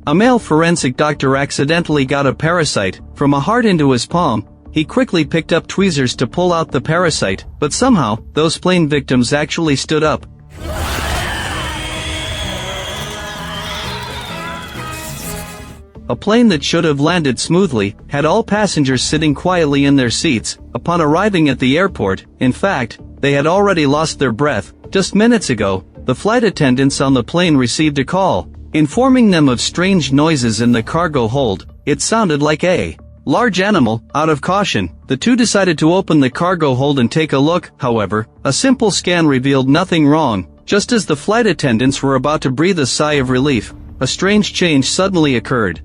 A male forensic doctor accidentally got a parasite from a heart into his palm. He quickly picked up tweezers to pull out the parasite, but somehow, those plane victims actually stood up. A plane that should have landed smoothly had all passengers sitting quietly in their seats. Upon arriving at the airport, in fact, they had already lost their breath. Just minutes ago, the flight attendants on the plane received a call, informing them of strange noises in the cargo hold. It sounded like a large animal. Out of caution, the two decided to open the cargo hold and take a look. However, a simple scan revealed nothing wrong. Just as the flight attendants were about to breathe a sigh of relief, a strange change suddenly occurred.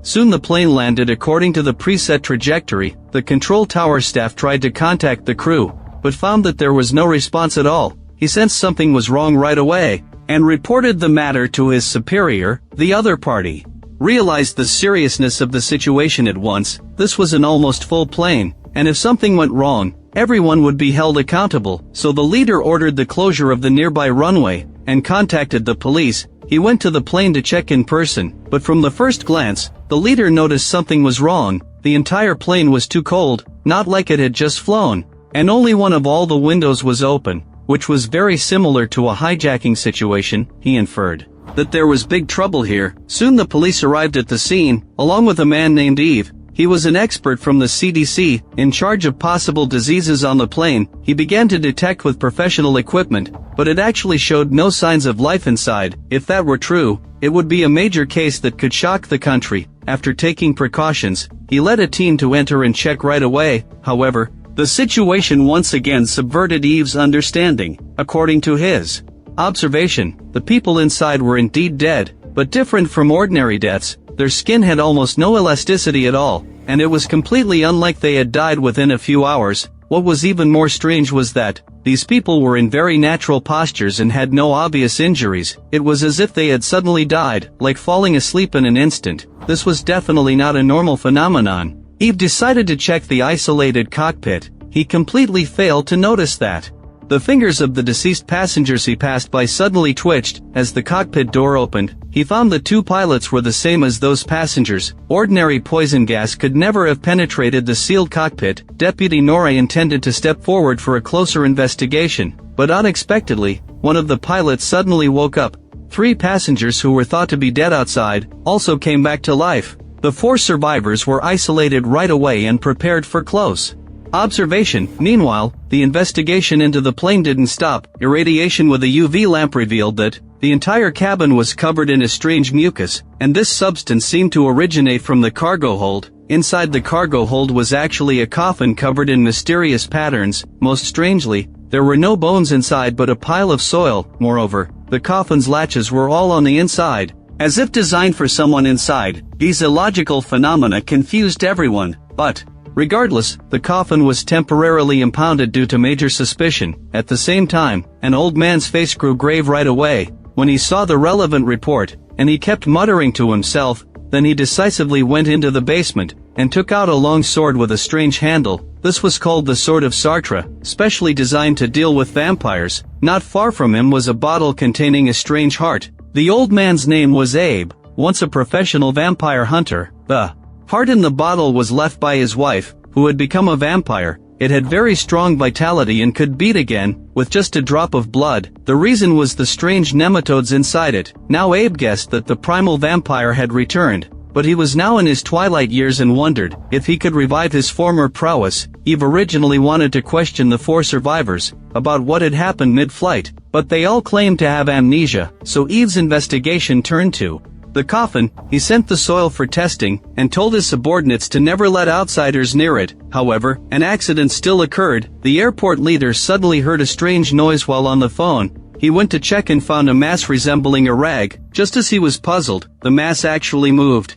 Soon the plane landed according to the preset trajectory. The control tower staff tried to contact the crew, but found that there was no response at all. He sensed something was wrong right away, and reported the matter to his superior. The other party realized the seriousness of the situation at once. This was an almost full plane, and if something went wrong, everyone would be held accountable. So the leader ordered the closure of the nearby runway, and contacted the police. He went to the plane to check in person, but from the first glance, the leader noticed something was wrong. The entire plane was too cold, not like it had just flown, and only one of all the windows was open, which was very similar to a hijacking situation. He inferred that there was big trouble here. Soon the police arrived at the scene, along with a man named Eve. He was an expert from the CDC, in charge of possible diseases on the plane. He began to detect with professional equipment, but it actually showed no signs of life inside. If that were true, it would be a major case that could shock the country. After taking precautions, he led a team to enter and check right away. However, the situation once again subverted Eve's understanding. According to his observation, the people inside were indeed dead, but different from ordinary deaths. Their skin had almost no elasticity at all, and it was completely unlike they had died within a few hours. What was even more strange was that these people were in very natural postures and had no obvious injuries. It was as if they had suddenly died, like falling asleep in an instant. This was definitely not a normal phenomenon. Eve decided to check the isolated cockpit. He completely failed to notice that the fingers of the deceased passengers he passed by suddenly twitched. As the cockpit door opened, he found the two pilots were the same as those passengers. Ordinary poison gas could never have penetrated the sealed cockpit. Deputy Nora intended to step forward for a closer investigation, but unexpectedly, one of the pilots suddenly woke up. 3 passengers who were thought to be dead outside also came back to life. The 4 survivors were isolated right away and prepared for close observation. Meanwhile, the investigation into the plane didn't stop. Irradiation with a UV lamp revealed that the entire cabin was covered in a strange mucus, and this substance seemed to originate from the cargo hold. Inside the cargo hold was actually a coffin covered in mysterious patterns. Most strangely, there were no bones inside but a pile of soil. Moreover, the coffin's latches were all on the inside, as if designed for someone inside. These illogical phenomena confused everyone, but regardless, the coffin was temporarily impounded due to major suspicion. At the same time, an old man's face grew grave right away when he saw the relevant report, and he kept muttering to himself. Then he decisively went into the basement and took out a long sword with a strange handle. This was called the Sword of Sartre, specially designed to deal with vampires. Not far from him was a bottle containing a strange heart. The old man's name was Abe, once a professional vampire hunter. The heart in the bottle was left by his wife, who had become a vampire. It had very strong vitality and could beat again, with just a drop of blood. The reason was the strange nematodes inside it. Now Abe guessed that the primal vampire had returned, but he was now in his twilight years and wondered if he could revive his former prowess. Eve originally wanted to question the 4 survivors about what had happened mid-flight, but they all claimed to have amnesia, so Eve's investigation turned to the coffin. He sent the soil for testing, and told his subordinates to never let outsiders near it. However, an accident still occurred. The airport leader suddenly heard a strange noise while on the phone. He went to check and found a mass resembling a rag. Just as he was puzzled, the mass actually moved.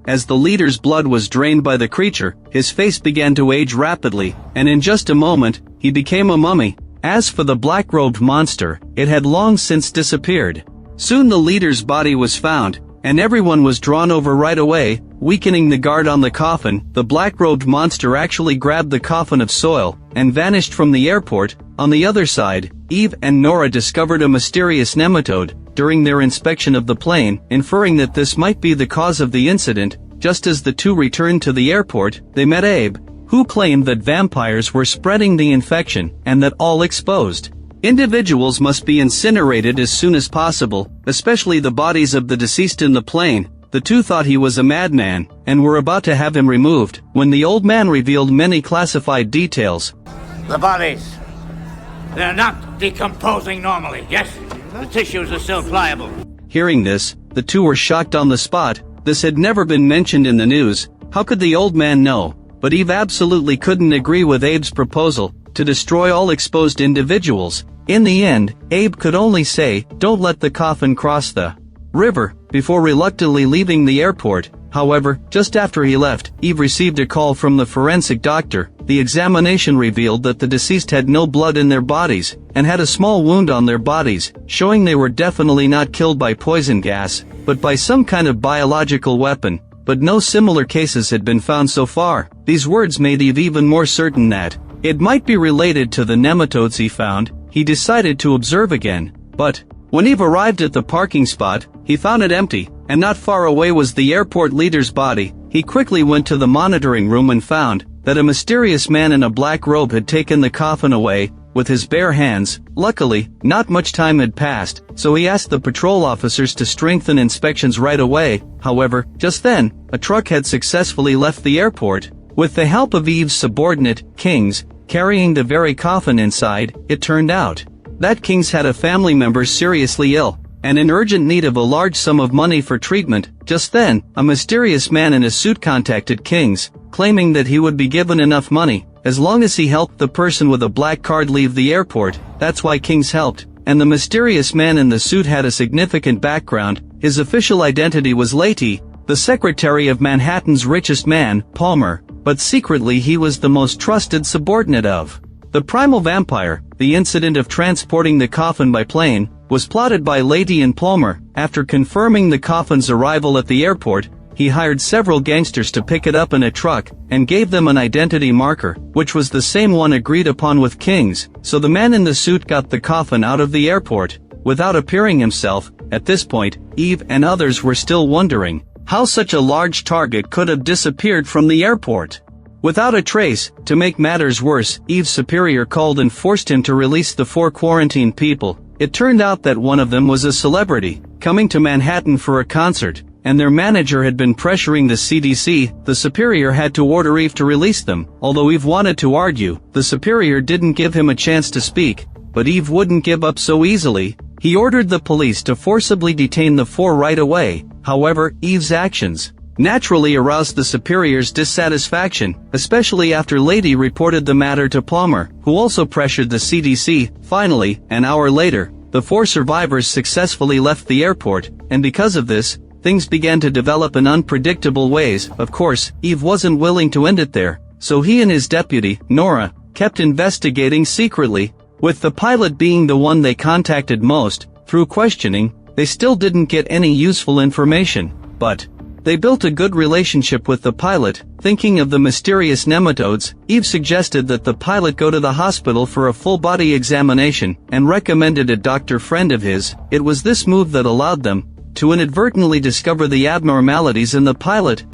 As the leader's blood was drained by the creature, his face began to age rapidly, and in just a moment, he became a mummy. As for the black-robed monster, it had long since disappeared. Soon the leader's body was found, and everyone was drawn over right away, weakening the guard on the coffin. The black-robed monster actually grabbed the coffin of soil and vanished from the airport. On the other side, Eve and Nora discovered a mysterious nematode during their inspection of the plane, inferring that this might be the cause of the incident. Just as the two returned to the airport, they met Abe, who claimed that vampires were spreading the infection and that all exposed individuals must be incinerated as soon as possible, especially the bodies of the deceased in the plane. The two thought he was a madman and were about to have him removed when the old man revealed many classified details. The bodies, they're not decomposing normally, yes? The tissues are still pliable. Hearing this, the two were shocked on the spot. This had never been mentioned in the news. How could the old man know? But Eve absolutely couldn't agree with Abe's proposal to destroy all exposed individuals. In the end, Abe could only say, "Don't let the coffin cross the river," before reluctantly leaving the airport. However, just after he left, Eve received a call from the forensic doctor. The examination revealed that the deceased had no blood in their bodies and had a small wound on their bodies, showing they were definitely not killed by poison gas, but by some kind of biological weapon. But no similar cases had been found so far. These words made Eve even more certain that it might be related to the nematodes he found. He decided to observe again, but when Eve arrived at the parking spot, he found it empty, and not far away was the airport leader's body. He quickly went to the monitoring room and found that a mysterious man in a black robe had taken the coffin away with his bare hands. Luckily, not much time had passed, so he asked the patrol officers to strengthen inspections right away. However, just then, a truck had successfully left the airport. With the help of Eve's subordinate, Kings, carrying the very coffin inside, it turned out that Kings had a family member seriously ill and in urgent need of a large sum of money for treatment. Just then, a mysterious man in a suit contacted Kings, claiming that he would be given enough money as long as he helped the person with a black card leave the airport. That's why Kings helped. And the mysterious man in the suit had a significant background. His official identity was Lady, the secretary of Manhattan's richest man, Palmer, but secretly he was the most trusted subordinate of the primal vampire. The incident of transporting the coffin by plane was plotted by Lady and Palmer. After confirming the coffin's arrival at the airport, he hired several gangsters to pick it up in a truck and gave them an identity marker, which was the same one agreed upon with Kings. So the man in the suit got the coffin out of the airport without appearing himself. At this point, Eve and others were still wondering how such a large target could have disappeared from the airport without a trace. To make matters worse, Eve's superior called and forced him to release the 4 quarantined people. It turned out that one of them was a celebrity coming to Manhattan for a concert, and their manager had been pressuring the CDC. The superior had to order Eve to release them. Although Eve wanted to argue, the superior didn't give him a chance to speak. But Eve wouldn't give up so easily. He ordered the police to forcibly detain the 4 right away. However, Eve's actions naturally aroused the superior's dissatisfaction, especially after Lady reported the matter to Palmer, who also pressured the CDC. Finally, an hour later, the 4 survivors successfully left the airport, and because of this, things began to develop in unpredictable ways. Of course, Eve wasn't willing to end it there, so he and his deputy, Nora, kept investigating secretly, with the pilot being the one they contacted most. Through questioning, they still didn't get any useful information, but they built a good relationship with the pilot. Thinking of the mysterious nematodes, Eve suggested that the pilot go to the hospital for a full-body examination and recommended a doctor friend of his. It was this move that allowed them to inadvertently discover the abnormalities in the pilot.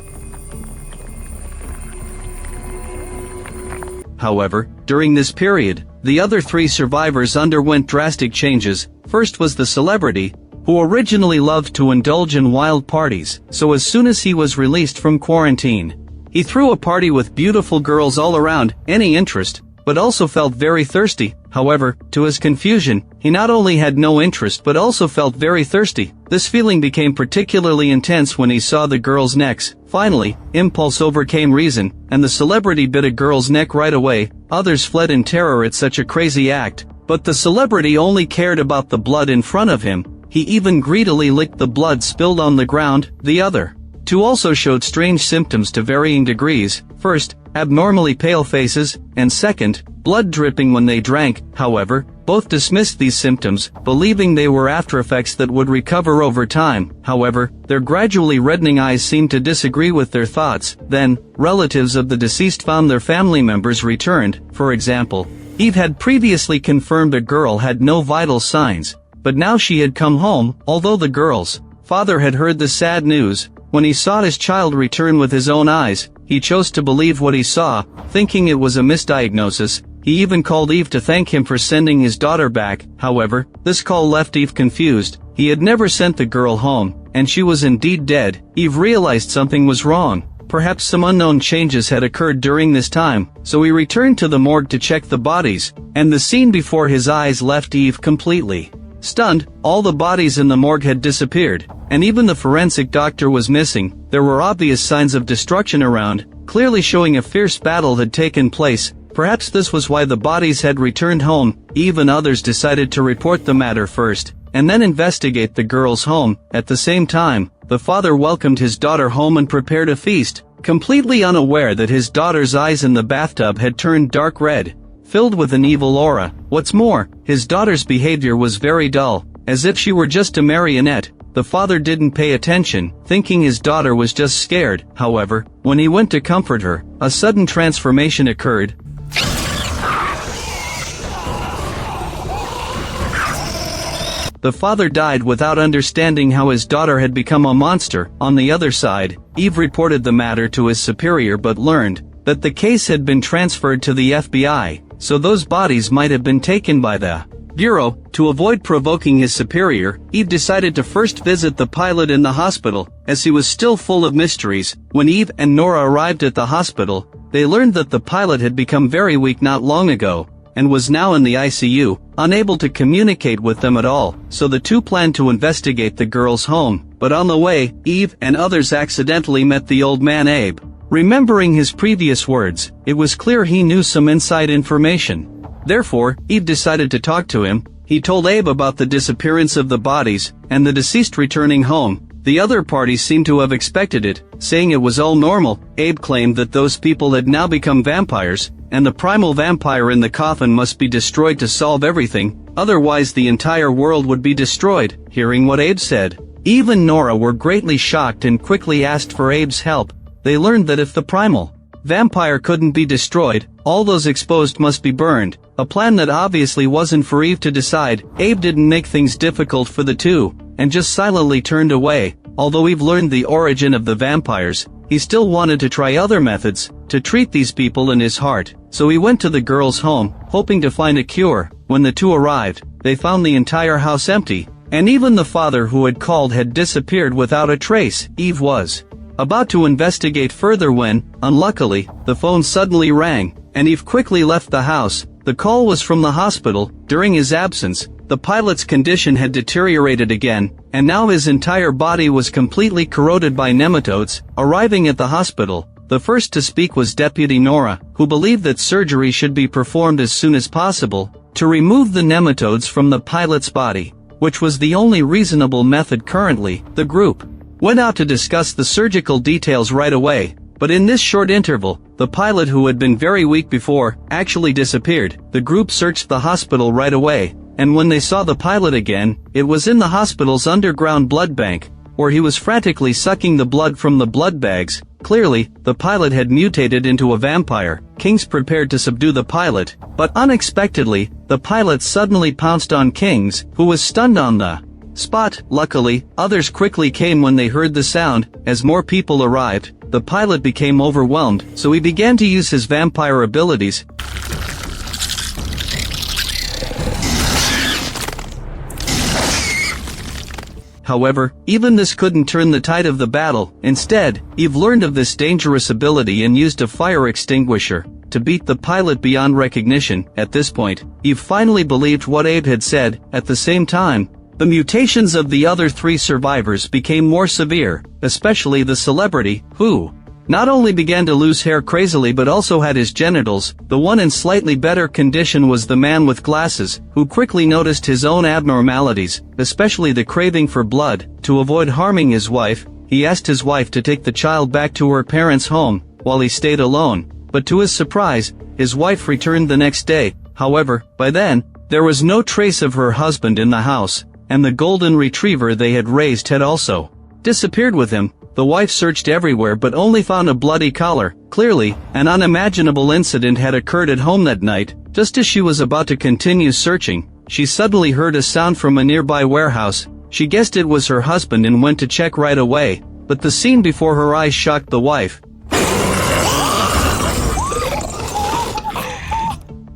However, during this period, the other 3 survivors underwent drastic changes. First was the celebrity, who originally loved to indulge in wild parties, so as soon as he was released from quarantine, he threw a party with beautiful girls all around, any interest, but also felt very thirsty. However, to his confusion, he not only had no interest but also felt very thirsty. This feeling became particularly intense when he saw the girls' necks. Finally, impulse overcame reason, and the celebrity bit a girl's neck right away. Others fled in terror at such a crazy act, but the celebrity only cared about the blood in front of him. He even greedily licked the blood spilled on the ground. The other 2 also showed strange symptoms to varying degrees. First, abnormally pale faces, and second, blood dripping when they drank. However, Both dismissed these symptoms, believing they were aftereffects that would recover over time. However, their gradually reddening eyes seemed to disagree with their thoughts. Then, relatives of the deceased found their family members returned. For example, Eve had previously confirmed the girl had no vital signs, but now she had come home. Although the girl's father had heard the sad news, when he saw his child return with his own eyes, he chose to believe what he saw, thinking it was a misdiagnosis. He even called Eve to thank him for sending his daughter back. However, this call left Eve confused. He had never sent the girl home, and she was indeed dead. Eve realized something was wrong. Perhaps some unknown changes had occurred during this time, so he returned to the morgue to check the bodies, and the scene before his eyes left Eve completely stunned. All the bodies in the morgue had disappeared, and even the forensic doctor was missing. There were obvious signs of destruction around, clearly showing a fierce battle had taken place. Perhaps this was why the bodies had returned home. Eve and others decided to report the matter first, and then investigate the girl's home. At the same time, the father welcomed his daughter home and prepared a feast, completely unaware that his daughter's eyes in the bathtub had turned dark red, filled with an evil aura. What's more, his daughter's behavior was very dull, as if she were just a marionette. The father didn't pay attention, thinking his daughter was just scared. However, when he went to comfort her, a sudden transformation occurred. The father died without understanding how his daughter had become a monster. On the other side, Eve reported the matter to his superior but learned that the case had been transferred to the FBI, so those bodies might have been taken by the Bureau. To avoid provoking his superior, Eve decided to first visit the pilot in the hospital, as he was still full of mysteries. When Eve and Nora arrived at the hospital, they learned that the pilot had become very weak not long ago, and was now in the ICU, unable to communicate with them at all. So the two planned to investigate the girl's home. But on the way, Eve and others accidentally met the old man Abe. Remembering his previous words, it was clear he knew some inside information. Therefore, Eve decided to talk to him. He told Abe about the disappearance of the bodies, and the deceased returning home. The other parties seemed to have expected it, saying it was all normal. Abe claimed that those people had now become vampires, and the primal vampire in the coffin must be destroyed to solve everything, otherwise the entire world would be destroyed. Hearing what Abe said, Eve and Nora were greatly shocked and quickly asked for Abe's help. They learned that if the primal vampire couldn't be destroyed, all those exposed must be burned, a plan that obviously wasn't for Eve to decide. Abe didn't make things difficult for the two, and just silently turned away. Although Eve learned the origin of the vampires, he still wanted to try other methods to treat these people in his heart, so he went to the girl's home, hoping to find a cure. When the two arrived, they found the entire house empty, and even the father who had called had disappeared without a trace. Eve was about to investigate further when, unluckily, the phone suddenly rang, and Eve quickly left the house. The call was from the hospital. During his absence, the pilot's condition had deteriorated again, and now his entire body was completely corroded by nematodes. Arriving at the hospital, the first to speak was Deputy Nora, who believed that surgery should be performed as soon as possible to remove the nematodes from the pilot's body, which was the only reasonable method currently. The group went out to discuss the surgical details right away, but in this short interval, the pilot, who had been very weak before, actually disappeared. The group searched the hospital right away, and when they saw the pilot again, it was in the hospital's underground blood bank, where he was frantically sucking the blood from the blood bags. Clearly, the pilot had mutated into a vampire. Kings prepared to subdue the pilot, but unexpectedly, the pilot suddenly pounced on Kings, who was stunned on the spot. Luckily, others quickly came when they heard the sound. As more people arrived, the pilot became overwhelmed, so he began to use his vampire abilities. However, even this couldn't turn the tide of the battle. Instead, Eve learned of this dangerous ability and used a fire extinguisher to beat the pilot beyond recognition. At this point, Eve finally believed what Abe had said. At the same time, the mutations of the other three survivors became more severe, especially the celebrity, who not only began to lose hair crazily but also had his genitals. The one in slightly better condition was the man with glasses, who quickly noticed his own abnormalities, especially the craving for blood. To avoid harming his wife, he asked his wife to take the child back to her parents' home, while he stayed alone. But to his surprise, his wife returned the next day. However, by then, There was no trace of her husband in the house, and the golden retriever they had raised had also disappeared with him. The wife searched everywhere but only found a bloody collar. Clearly, an unimaginable incident had occurred at home that night. Just as she was about to continue searching, she suddenly heard a sound from a nearby warehouse. She guessed it was her husband and went to check right away, but the scene before her eyes shocked the wife.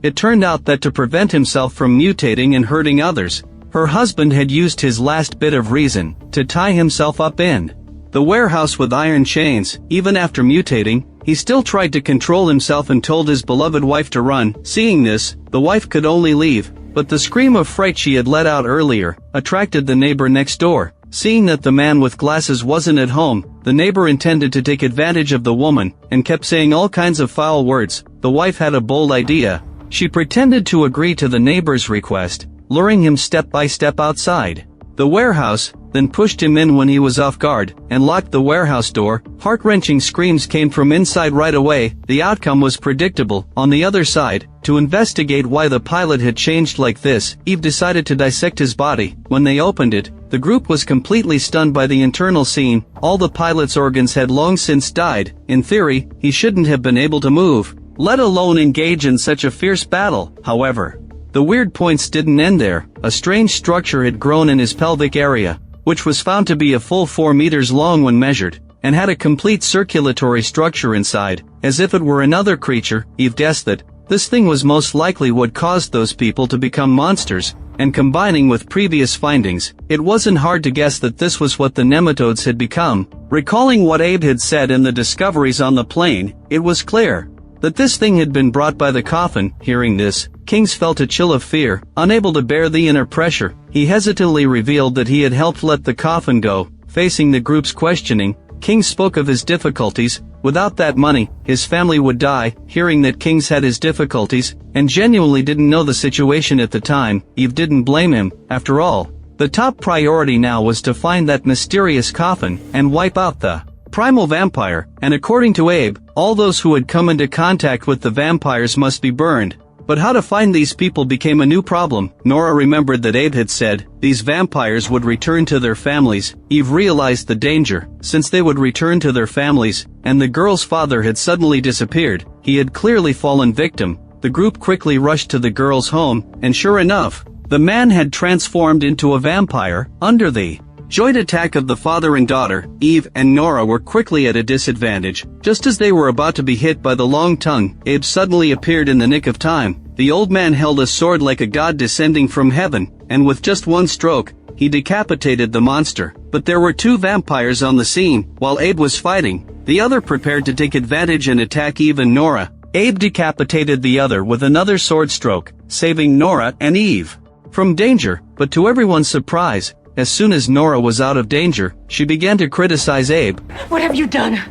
It turned out that to prevent himself from mutating and hurting others, her husband had used his last bit of reason to tie himself up in the warehouse with iron chains. Even after mutating, he still tried to control himself and told his beloved wife to run. Seeing this, the wife could only leave, but the scream of fright she had let out earlier attracted the neighbor next door. Seeing that the man with glasses wasn't at home, the neighbor intended to take advantage of the woman and kept saying all kinds of foul words. The wife had a bold idea. She pretended to agree to the neighbor's request, luring him step by step outside the warehouse, then pushed him in when he was off guard, and locked the warehouse door. Heart-wrenching screams came from inside right away. The outcome was predictable. On the other side, to investigate why the pilot had changed like this, Eve decided to dissect his body. When they opened it, the group was completely stunned by the internal scene. All the pilot's organs had long since died. In theory, he shouldn't have been able to move, let alone engage in such a fierce battle. However, the weird points didn't end there. A strange structure had grown in his pelvic area, which was found to be a full 4 meters long when measured, and had a complete circulatory structure inside. As if it were another creature, Eve guessed that this thing was most likely what caused those people to become monsters, and combining with previous findings, it wasn't hard to guess that this was what the nematodes had become. Recalling what Abe had said in the discoveries on the plane, it was clear that this thing had been brought by the coffin. Hearing this, Kings felt a chill of fear. Unable to bear the inner pressure, he hesitantly revealed that he had helped let the coffin go. Facing the group's questioning, Kings spoke of his difficulties. Without that money, his family would die. Hearing that Kings had his difficulties, and genuinely didn't know the situation at the time, Eve didn't blame him. After all, the top priority now was to find that mysterious coffin and wipe out the primal vampire, and according to Abe, all those who had come into contact with the vampires must be burned. But how to find these people became a new problem. Nora remembered that Abe had said these vampires would return to their families. Eve realized the danger, since they would return to their families, and the girl's father had suddenly disappeared. He had clearly fallen victim. The group quickly rushed to the girl's home, and sure enough, the man had transformed into a vampire. Under the joint attack of the father and daughter, Eve and Nora were quickly at a disadvantage. Just as they were about to be hit by the long tongue, Abe suddenly appeared in the nick of time. The old man held a sword like a god descending from heaven, and with just one stroke, he decapitated the monster. But there were 2 vampires on the scene. While Abe was fighting, the other prepared to take advantage and attack Eve and Nora. Abe decapitated the other with another sword stroke, saving Nora and Eve from danger. But to everyone's surprise, as soon as Nora was out of danger, she began to criticize Abe. What have you done?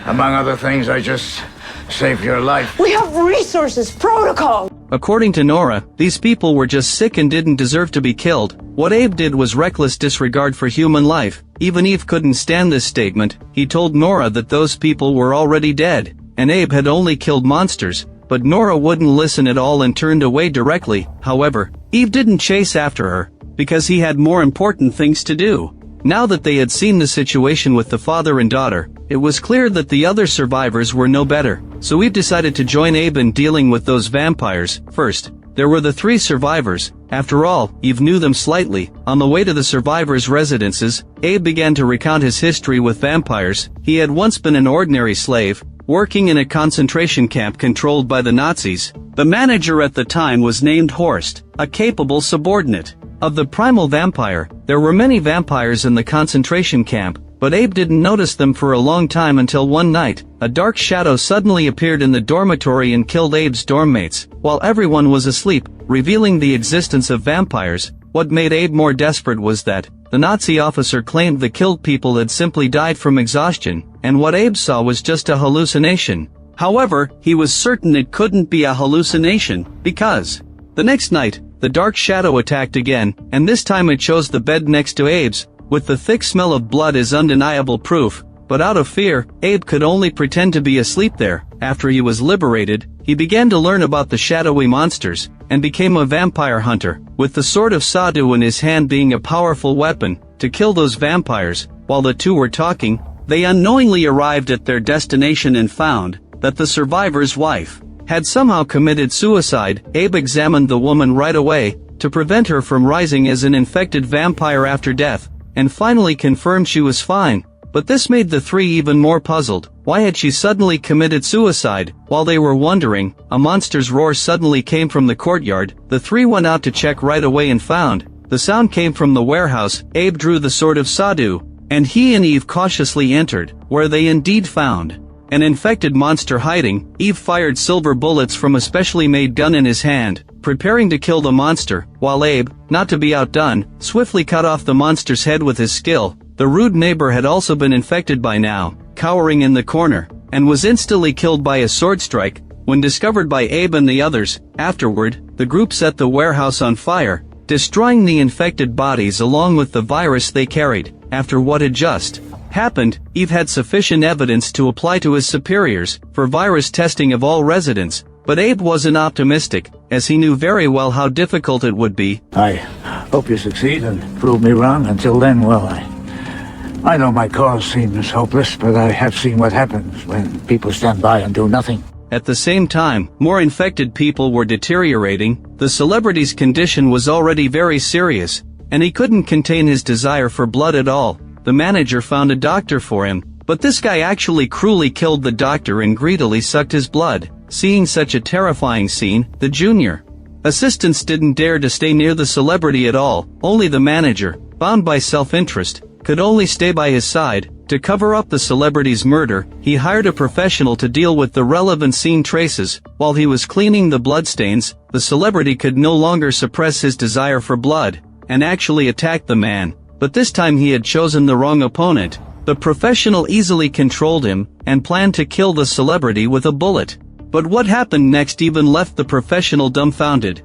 Among other things, I just saved your life. We have resources, protocol. According to Nora, these people were just sick and didn't deserve to be killed. What Abe did was reckless disregard for human life. Even Eve couldn't stand this statement. He told Nora that those people were already dead, and Abe had only killed monsters. But Nora wouldn't listen at all and turned away directly. However, Eve didn't chase after her, because he had more important things to do. Now that they had seen the situation with the father and daughter, it was clear that the other survivors were no better. So Eve decided to join Abe in dealing with those vampires. First, there were the 3 survivors. After all, Eve knew them slightly. On the way to the survivors' residences, Abe began to recount his history with vampires. He had once been an ordinary slave, working in a concentration camp controlled by the Nazis. The manager at the time was named Horst, a capable subordinate of the primal vampire. There were many vampires in the concentration camp, but Abe didn't notice them for a long time until one night, a dark shadow suddenly appeared in the dormitory and killed Abe's dorm mates, while everyone was asleep, revealing the existence of vampires. What made Abe more desperate was that the Nazi officer claimed the killed people had simply died from exhaustion, and what Abe saw was just a hallucination. However, he was certain it couldn't be a hallucination, because the next night, the dark shadow attacked again, and this time it chose the bed next to Abe's, with the thick smell of blood as undeniable proof. But out of fear, Abe could only pretend to be asleep there. After he was liberated, he began to learn about the shadowy monsters. and became a vampire hunter, with the sword of Sadu in his hand being a powerful weapon to kill those vampires. While the two were talking, they unknowingly arrived at their destination and found that the survivor's wife had somehow committed suicide. Abe examined the woman right away to prevent her from rising as an infected vampire after death, and finally confirmed she was fine. But this made the three even more puzzled. Why had she suddenly committed suicide? While they were wondering, a monster's roar suddenly came from the courtyard. The three went out to check right away and found the sound came from the warehouse. Abe drew the sword of Sadu, and he and Eve cautiously entered, where they indeed found an infected monster hiding. Eve fired silver bullets from a specially made gun in his hand, preparing to kill the monster, while Abe, not to be outdone, swiftly cut off the monster's head with his skill. The rude neighbor had also been infected by now, cowering in the corner, and was instantly killed by a sword strike when discovered by Abe and the others. Afterward, the group set the warehouse on fire, destroying the infected bodies along with the virus they carried. After what had just happened, Eve had sufficient evidence to apply to his superiors for virus testing of all residents, but Abe wasn't optimistic, as he knew very well how difficult it would be. I hope you succeed and prove me wrong. Until then, well, I know my cause seems hopeless, but I have seen what happens when people stand by and do nothing. At the same time, more infected people were deteriorating. The celebrity's condition was already very serious, and he couldn't contain his desire for blood at all. The manager found a doctor for him, but this guy actually cruelly killed the doctor and greedily sucked his blood. Seeing such a terrifying scene, the junior assistants didn't dare to stay near the celebrity at all. Only the manager, bound by self-interest, could only stay by his side. To cover up the celebrity's murder, he hired a professional to deal with the relevant scene traces. While he was cleaning the bloodstains, the celebrity could no longer suppress his desire for blood, and actually attacked the man. But this time he had chosen the wrong opponent. The professional easily controlled him, and planned to kill the celebrity with a bullet. But what happened next even left the professional dumbfounded.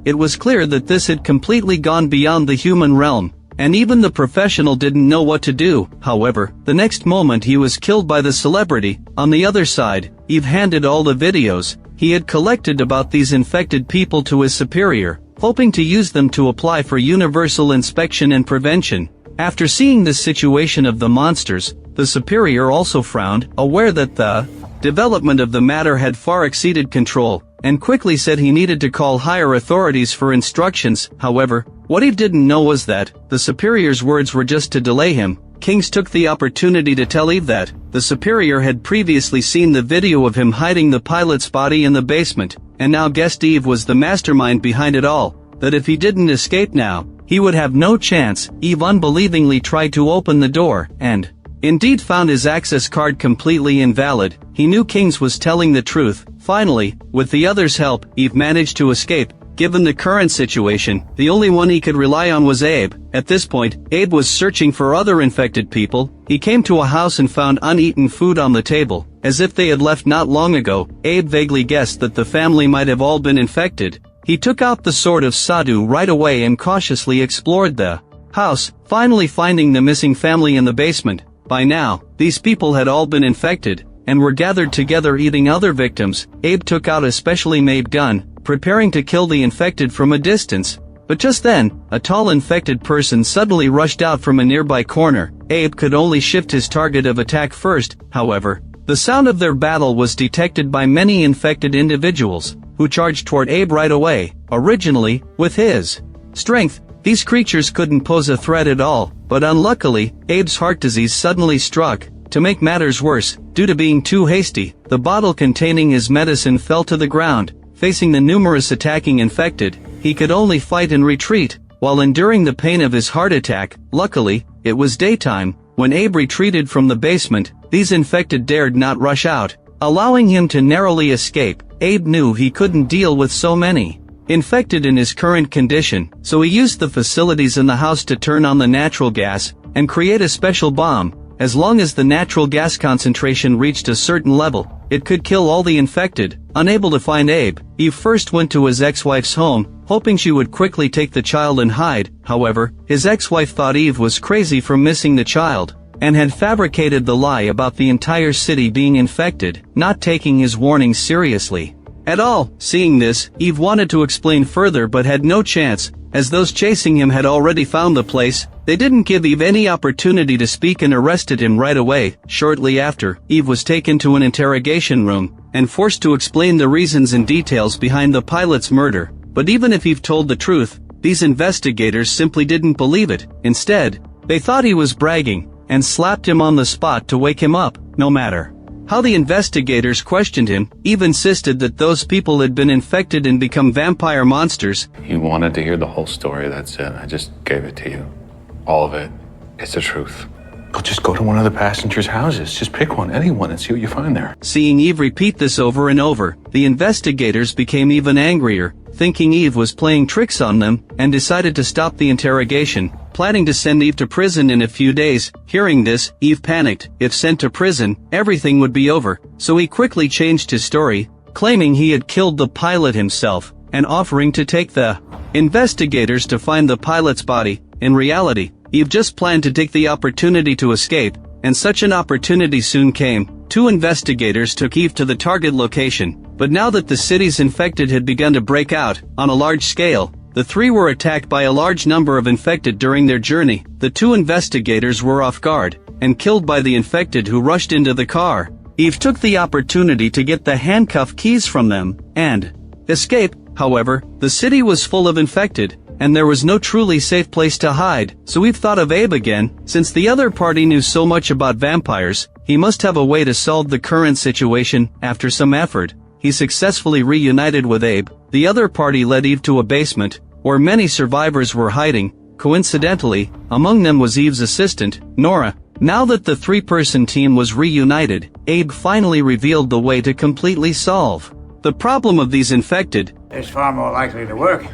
It was clear that this had completely gone beyond the human realm, and even the professional didn't know what to do. However, the next moment he was killed by the celebrity. On the other side, Eve handed all the videos he had collected about these infected people to his superior, hoping to use them to apply for universal inspection and prevention. After seeing this situation of the monsters, the superior also frowned, aware that the development of the matter had far exceeded control, and quickly said he needed to call higher authorities for instructions. However, what Eve didn't know was that the superior's words were just to delay him. Kings took the opportunity to tell Eve that the superior had previously seen the video of him hiding the pilot's body in the basement, and now guessed Eve was the mastermind behind it all, that if he didn't escape now, he would have no chance. Eve unbelievingly tried to open the door, and indeed found his access card completely invalid. He knew Kings was telling the truth. Finally, with the others' help, Eve managed to escape. Given the current situation, the only one he could rely on was Abe. At this point, Abe was searching for other infected people. He came to a house and found uneaten food on the table, as if they had left not long ago. Abe vaguely guessed that the family might have all been infected. He took out the sword of Sadu right away and cautiously explored the house, finally finding the missing family in the basement. By now, these people had all been infected, and were gathered together eating other victims. Abe took out a specially made gun, preparing to kill the infected from a distance. But just then, a tall infected person suddenly rushed out from a nearby corner. Abe could only shift his target of attack first. However, the sound of their battle was detected by many infected individuals, who charged toward Abe right away. Originally, with his strength, these creatures couldn't pose a threat at all, but unluckily, Abe's heart disease suddenly struck. To make matters worse, due to being too hasty, the bottle containing his medicine fell to the ground. Facing the numerous attacking infected, he could only fight and retreat, while enduring the pain of his heart attack. Luckily, it was daytime. When Abe retreated from the basement, these infected dared not rush out, allowing him to narrowly escape. Abe knew he couldn't deal with so many infected in his current condition, so he used the facilities in the house to turn on the natural gas and create a special bomb. As long as the natural gas concentration reached a certain level, it could kill all the infected. Unable to find Abe, Eve first went to his ex-wife's home, hoping she would quickly take the child and hide. However, his ex-wife thought Eve was crazy for missing the child, and had fabricated the lie about the entire city being infected, not taking his warnings seriously. at all. Seeing this, Eve wanted to explain further but had no chance, as those chasing him had already found the place. They didn't give Eve any opportunity to speak and arrested him right away. Shortly after, Eve was taken to an interrogation room, and forced to explain the reasons and details behind the pilot's murder. But even if Eve told the truth, these investigators simply didn't believe it. Instead, they thought he was bragging, and slapped him on the spot to wake him up. No matter how the investigators questioned him, Eve insisted that those people had been infected and become vampire monsters. You wanted to hear the whole story, that's it. I just gave it to you. All of it. It's the truth. Well, just go to one of the passengers' houses. Just pick one, anyone, and see what you find there. Seeing Eve repeat this over and over, the investigators became even angrier, thinking Eve was playing tricks on them, and decided to stop the interrogation, planning to send Eve to prison in a few days. Hearing this, Eve panicked. If sent to prison, everything would be over, so he quickly changed his story, claiming he had killed the pilot himself, and offering to take the investigators to find the pilot's body. In reality, Eve just planned to take the opportunity to escape, and such an opportunity soon came. 2 investigators took Eve to the target location, but now that the city's infected had begun to break out, on a large scale, the 3 were attacked by a large number of infected during their journey. The 2 investigators were off guard, and killed by the infected who rushed into the car. Eve took the opportunity to get the handcuff keys from them, and escape. However, the city was full of infected, and there was no truly safe place to hide, so Eve thought of Abe again. Since the other party knew so much about vampires, he must have a way to solve the current situation. After some effort, he successfully reunited with Abe. The other party led Eve to a basement, where many survivors were hiding. Coincidentally, among them was Eve's assistant, Nora. Now that the 3-person team was reunited, Abe finally revealed the way to completely solve the problem of these infected. It's far more likely to work.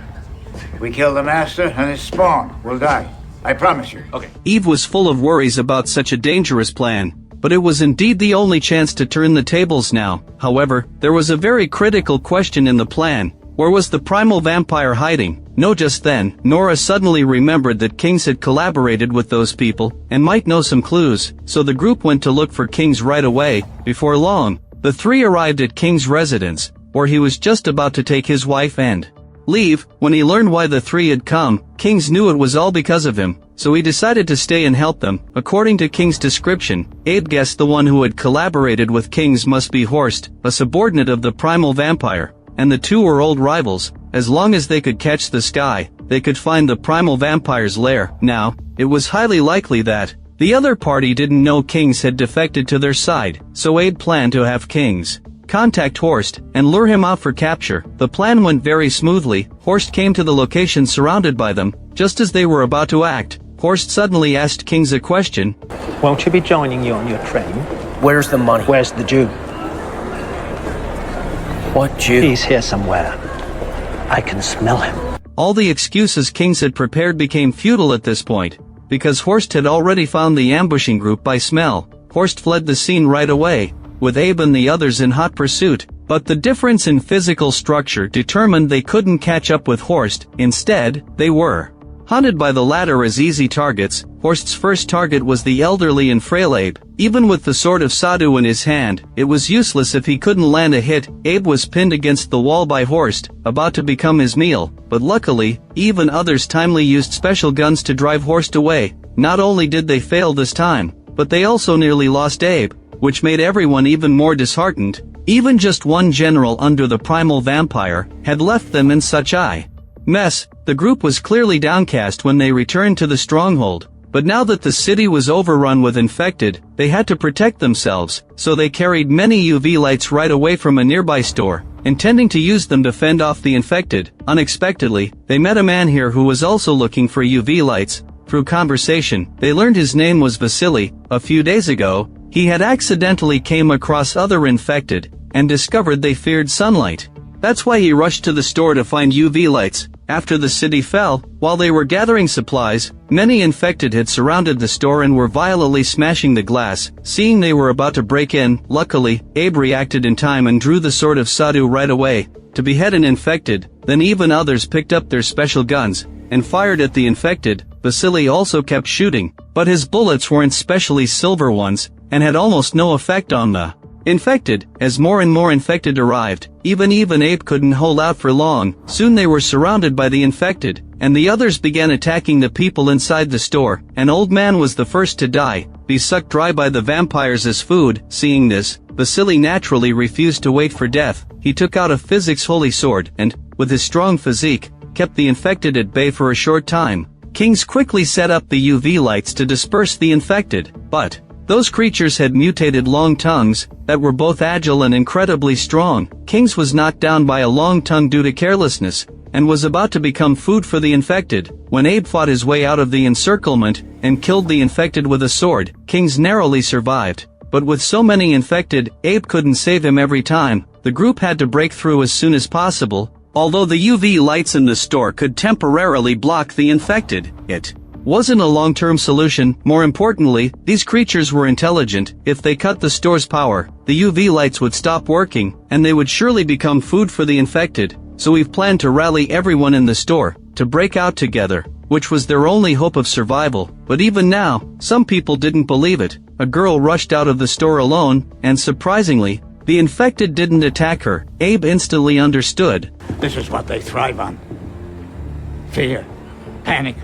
We kill the master and his spawn will die. I promise you. Okay. Eve was full of worries about such a dangerous plan, but it was indeed the only chance to turn the tables now. However, there was a very critical question in the plan. Where was the primal vampire hiding? No, just then, Nora suddenly remembered that Kings had collaborated with those people, and might know some clues, so the group went to look for Kings right away. Before long, the 3 arrived at King's residence, where he was just about to take his wife and leave. When he learned why the 3 had come, Kings knew it was all because of him, so he decided to stay and help them. According to King's description, Abe guessed the one who had collaborated with Kings must be Horst, a subordinate of the primal vampire, and the 2 were old rivals. As long as they could catch the sky, they could find the primal vampire's lair. Now, it was highly likely that the other party didn't know Kings had defected to their side, so Abe planned to have Kings contact Horst and lure him out for capture. The plan went very smoothly. Horst came to the location surrounded by them. Just as they were about to act, Horst suddenly asked Kings a question. Won't you be joining you on your train? Where's the money? Where's the Jew? What Jew? He's here somewhere. I can smell him. All the excuses Kings had prepared became futile at this point, because Horst had already found the ambushing group by smell. Horst fled the scene right away, with Abe and the others in hot pursuit, but the difference in physical structure determined they couldn't catch up with Horst. Instead, they were hunted by the latter as easy targets. Horst's first target was the elderly and frail Abe. Even with the sword of Sadu in his hand, it was useless if he couldn't land a hit. Abe was pinned against the wall by Horst, about to become his meal, but luckily, Eve and others timely used special guns to drive Horst away. Not only did they fail this time, but they also nearly lost Abe, which made everyone even more disheartened. Even just one general under the primal vampire had left them in such a mess. The group was clearly downcast when they returned to the stronghold, but now that the city was overrun with infected, they had to protect themselves, so they carried many UV lights right away from a nearby store, intending to use them to fend off the infected. Unexpectedly, they met a man here who was also looking for UV lights. Through conversation, they learned his name was Vasily. A few days ago, he had accidentally came across other infected, and discovered they feared sunlight. That's why he rushed to the store to find UV lights. After the city fell, while they were gathering supplies, many infected had surrounded the store and were violently smashing the glass. Seeing they were about to break in, luckily, Abe reacted in time and drew the sword of Sadu right away, to behead an infected. Then even others picked up their special guns, and fired at the infected. Vasily also kept shooting, but his bullets weren't specially silver ones, and had almost no effect on the Infected. As more and more infected arrived, even Abe couldn't hold out for long. Soon they were surrounded by the infected, and the others began attacking the people inside the store. An old man was the first to die, be sucked dry by the vampires as food. Seeing this, Vasily naturally refused to wait for death. He took out a physics holy sword and, with his strong physique, kept the infected at bay for a short time. Kings quickly set up the UV lights to disperse the infected, but those creatures had mutated long tongues that were both agile and incredibly strong. Kings was knocked down by a long tongue due to carelessness, and was about to become food for the infected, when Abe fought his way out of the encirclement and killed the infected with a sword. Kings narrowly survived, but with so many infected, Abe couldn't save him every time. The group had to break through as soon as possible. Although the UV lights in the store could temporarily block the infected, it wasn't a long-term solution. More importantly, these creatures were intelligent. If they cut the store's power, the UV lights would stop working, and they would surely become food for the infected. So we've planned to rally everyone in the store to break out together, which was their only hope of survival. But even now, some people didn't believe it. A girl rushed out of the store alone, and surprisingly, the infected didn't attack her. Abe instantly understood. This is what they thrive on. Fear, panic,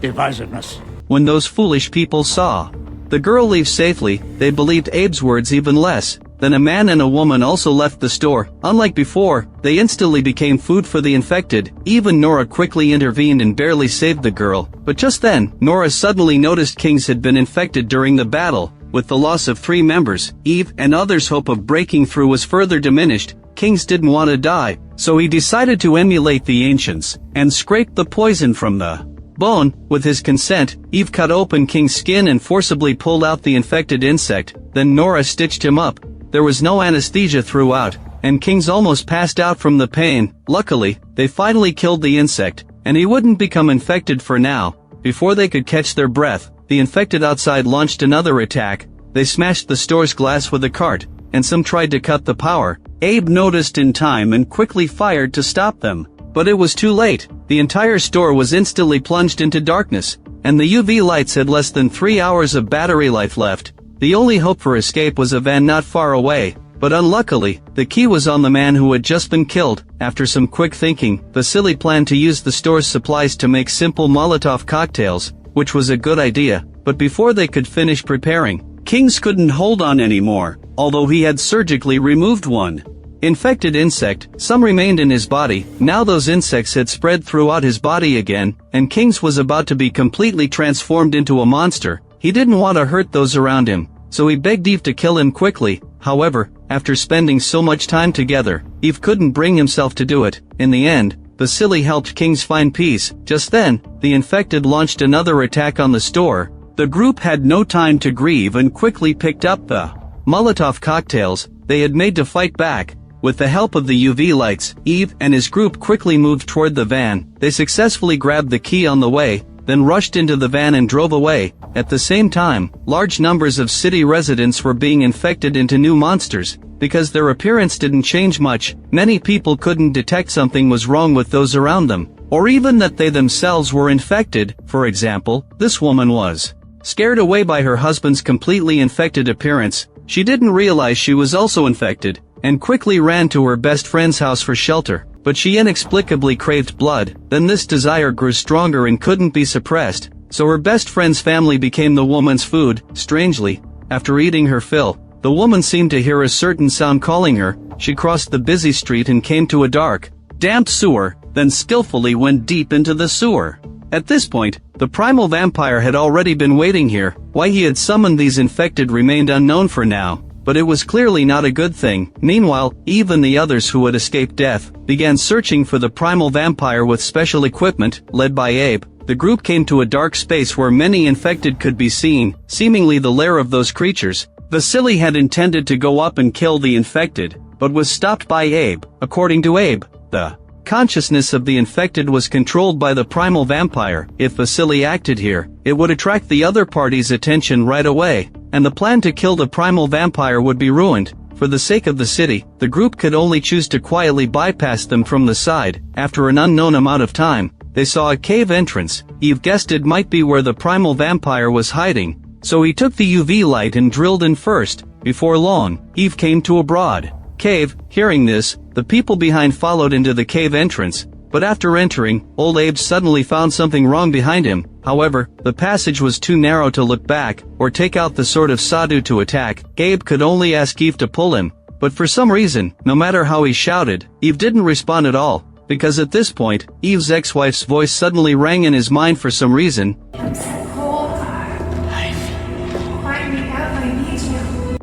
divisiveness. When those foolish people saw the girl leave safely, they believed Abe's words even less. Then a man and a woman also left the store. Unlike before, they instantly became food for the infected. Even Nora quickly intervened and barely saved the girl. But just then, Nora suddenly noticed Kings had been infected during the battle. With the loss of 3 members, Eve and others' hope of breaking through was further diminished. Kings didn't want to die, so he decided to emulate the ancients and scrape the poison from the bone. With his consent, Eve cut open King's skin and forcibly pulled out the infected insect. Then Nora stitched him up. There was no anesthesia throughout, and Kings almost passed out from the pain. Luckily, they finally killed the insect, and he wouldn't become infected for now. Before they could catch their breath, the infected outside launched another attack. They smashed the store's glass with a cart, and some tried to cut the power. Abe noticed in time and quickly fired to stop them. But it was too late. The entire store was instantly plunged into darkness, and the UV lights had less than 3 hours of battery life left. The only hope for escape was a van not far away, but unluckily, the key was on the man who had just been killed. After some quick thinking, Vasily planned to use the store's supplies to make simple Molotov cocktails, which was a good idea. But before they could finish preparing, Kings couldn't hold on anymore, although he had surgically removed one infected insect. Some remained in his body. Now those insects had spread throughout his body again, and Kings was about to be completely transformed into a monster. He didn't want to hurt those around him, so he begged Eve to kill him quickly. However, after spending so much time together, Eve couldn't bring himself to do it. In the end, Vasily helped Kings find peace. Just then, the infected launched another attack on the store. The group had no time to grieve and quickly picked up the Molotov cocktails they had made to fight back. With the help of the UV lights, Eve and his group quickly moved toward the van. They successfully grabbed the key on the way, then rushed into the van and drove away. At the same time, large numbers of city residents were being infected into new monsters. Because their appearance didn't change much, many people couldn't detect something was wrong with those around them, or even that they themselves were infected. For example, this woman was scared away by her husband's completely infected appearance. She didn't realize she was also infected, and quickly ran to her best friend's house for shelter. But she inexplicably craved blood. Then this desire grew stronger and couldn't be suppressed, so her best friend's family became the woman's food. Strangely, after eating her fill, the woman seemed to hear a certain sound calling her. She crossed the busy street and came to a dark, damp sewer, then skillfully went deep into the sewer. At this point, the primal vampire had already been waiting here. Why he had summoned these infected remained unknown for now, but it was clearly not a good thing. Meanwhile, Eve and the others who had escaped death began searching for the primal vampire with special equipment. Led by Abe, the group came to a dark space where many infected could be seen, seemingly the lair of those creatures. Vasily had intended to go up and kill the infected, but was stopped by Abe. According to Abe, the consciousness of the infected was controlled by the primal vampire. If Vasily acted here, it would attract the other party's attention right away, and the plan to kill the primal vampire would be ruined. For the sake of the city, the group could only choose to quietly bypass them from the side. After an unknown amount of time, they saw a cave entrance. Eve guessed it might be where the primal vampire was hiding, so he took the UV light and drilled in first. Before long, Eve came to a broad cave. Hearing this, the people behind followed into the cave entrance, but after entering, old Abe suddenly found something wrong behind him. However, the passage was too narrow to look back, or take out the sword of Sadu to attack. Abe could only ask Eve to pull him, but for some reason, no matter how he shouted, Eve didn't respond at all, because at this point, Eve's ex-wife's voice suddenly rang in his mind for some reason.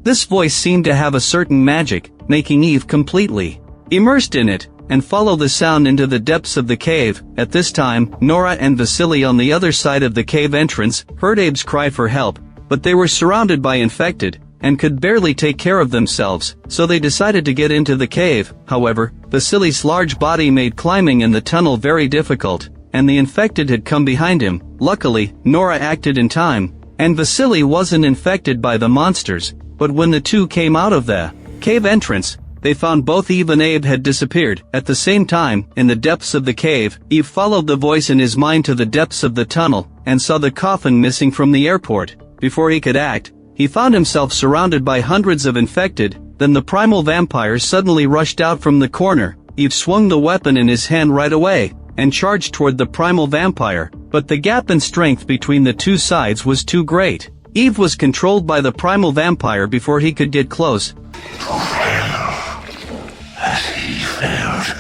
This voice seemed to have a certain magic, making Eve completely immersed in it, and follow the sound into the depths of the cave. At this time, Nora and Vasily on the other side of the cave entrance heard Abe's cry for help, but they were surrounded by infected, and could barely take care of themselves, so they decided to get into the cave. However, Vasily's large body made climbing in the tunnel very difficult, and the infected had come behind him. Luckily, Nora acted in time, and Vasily wasn't infected by the monsters. But when the two came out of the cave entrance, they found both Eve and Abe had disappeared. At the same time, in the depths of the cave, Eve followed the voice in his mind to the depths of the tunnel, and saw the coffin missing from the airport. Before he could act, he found himself surrounded by hundreds of infected. Then the primal vampire suddenly rushed out from the corner. Eve swung the weapon in his hand right away, and charged toward the primal vampire, but the gap in strength between the two sides was too great. Eve was controlled by the primal vampire before he could get close. As he failed,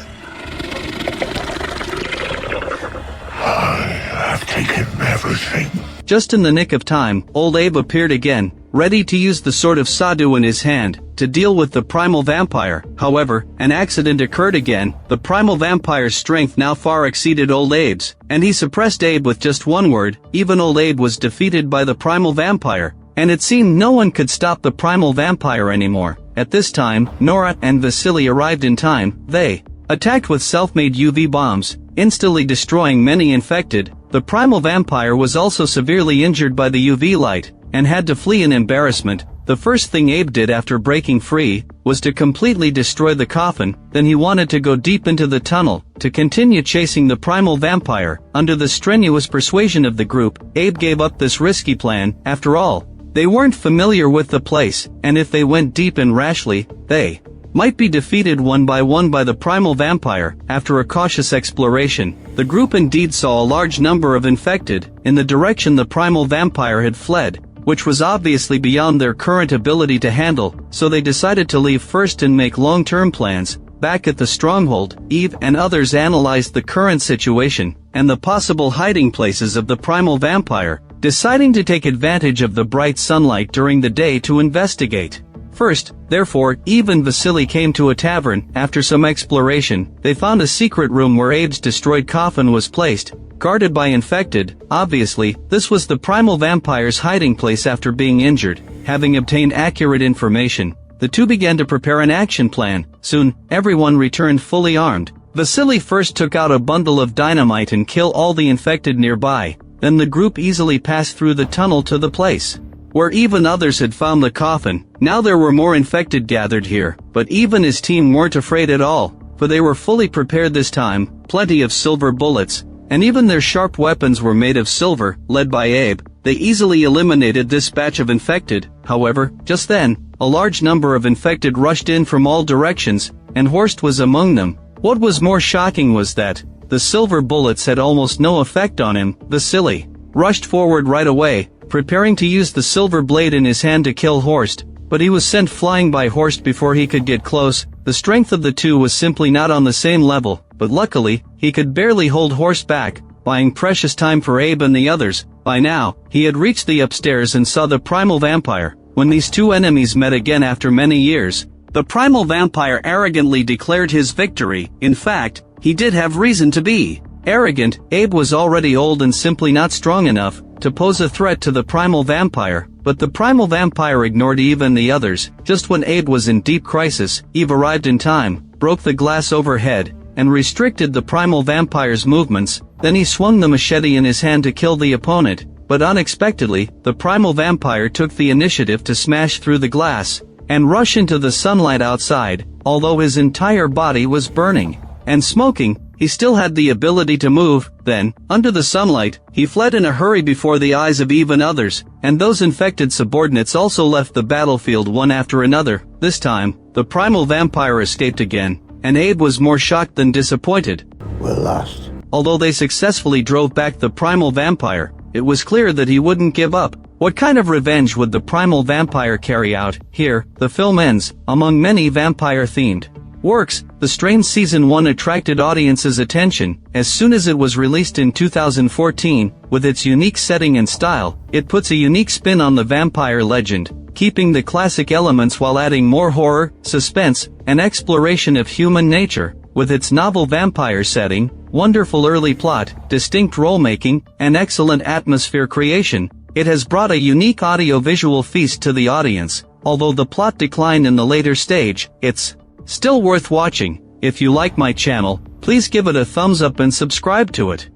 I have taken everything. Just in the nick of time, old Abe appeared again, ready to use the sword of Sadu in his hand, to deal with the primal vampire. However, an accident occurred again. The primal vampire's strength now far exceeded old Abe's, and he suppressed Abe with just one word. Even old Abe was defeated by the primal vampire, and it seemed no one could stop the primal vampire anymore. At this time, Nora and Vasily arrived in time. They attacked with self-made UV bombs, instantly destroying many infected. The primal vampire was also severely injured by the UV light, and had to flee in embarrassment. The first thing Abe did after breaking free was to completely destroy the coffin. Then he wanted to go deep into the tunnel to continue chasing the primal vampire. Under the strenuous persuasion of the group, Abe gave up this risky plan. After all, they weren't familiar with the place, and if they went deep and rashly, they might be defeated one by the primal vampire. After a cautious exploration, the group indeed saw a large number of infected in the direction the primal vampire had fled, which was obviously beyond their current ability to handle, so they decided to leave first and make long-term plans. Back at the stronghold, Eve and others analyzed the current situation and the possible hiding places of the primal vampire, deciding to take advantage of the bright sunlight during the day to investigate. First, therefore, Eve and Vasily came to a tavern. After some exploration, they found a secret room where Abe's destroyed coffin was placed, guarded by infected. Obviously, this was the primal vampire's hiding place after being injured. Having obtained accurate information, the two began to prepare an action plan. Soon, everyone returned fully armed. Vasily first took out a bundle of dynamite and killed all the infected nearby. Then the group easily passed through the tunnel to the place where Eve and others had found the coffin. Now there were more infected gathered here, but Eve and his team weren't afraid at all, for they were fully prepared this time. Plenty of silver bullets, and even their sharp weapons were made of silver. Led by Abe, they easily eliminated this batch of infected. However, just then, a large number of infected rushed in from all directions, and Horst was among them. What was more shocking was that the silver bullets had almost no effect on him. Vasily rushed forward right away, preparing to use the silver blade in his hand to kill Horst, but he was sent flying by Horst before he could get close. The strength of the two was simply not on the same level, but luckily, he could barely hold Horst back, buying precious time for Abe and the others. By now, he had reached the upstairs and saw the primal vampire. When these two enemies met again after many years, the primal vampire arrogantly declared his victory. In fact, he did have reason to be arrogant. Abe was already old and simply not strong enough to pose a threat to the primal vampire, but the primal vampire ignored Eve and the others. Just when Abe was in deep crisis, Eve arrived in time, broke the glass overhead, and restricted the primal vampire's movements. Then he swung the machete in his hand to kill the opponent, but unexpectedly, the primal vampire took the initiative to smash through the glass and rush into the sunlight outside. Although his entire body was burning and smoking, He still had the ability to move. Then, under the sunlight, he fled in a hurry before the eyes of even others, and those infected subordinates also left the battlefield one after another. This time, the primal vampire escaped again, and Abe was more shocked than disappointed. We're lost. Although they successfully drove back the primal vampire, it was clear that he wouldn't give up. What kind of revenge would the primal vampire carry out? Here, the film ends. Among many vampire-themed works, The Strain Season 1 attracted audiences' attention. As soon as it was released in 2014, with its unique setting and style, it puts a unique spin on the vampire legend, keeping the classic elements while adding more horror, suspense, and exploration of human nature. With its novel vampire setting, wonderful early plot, distinct role-making, and excellent atmosphere creation, it has brought a unique audio-visual feast to the audience. Although the plot declined in the later stage, it's still worth watching. If you like my channel, please give it a thumbs up and subscribe to it.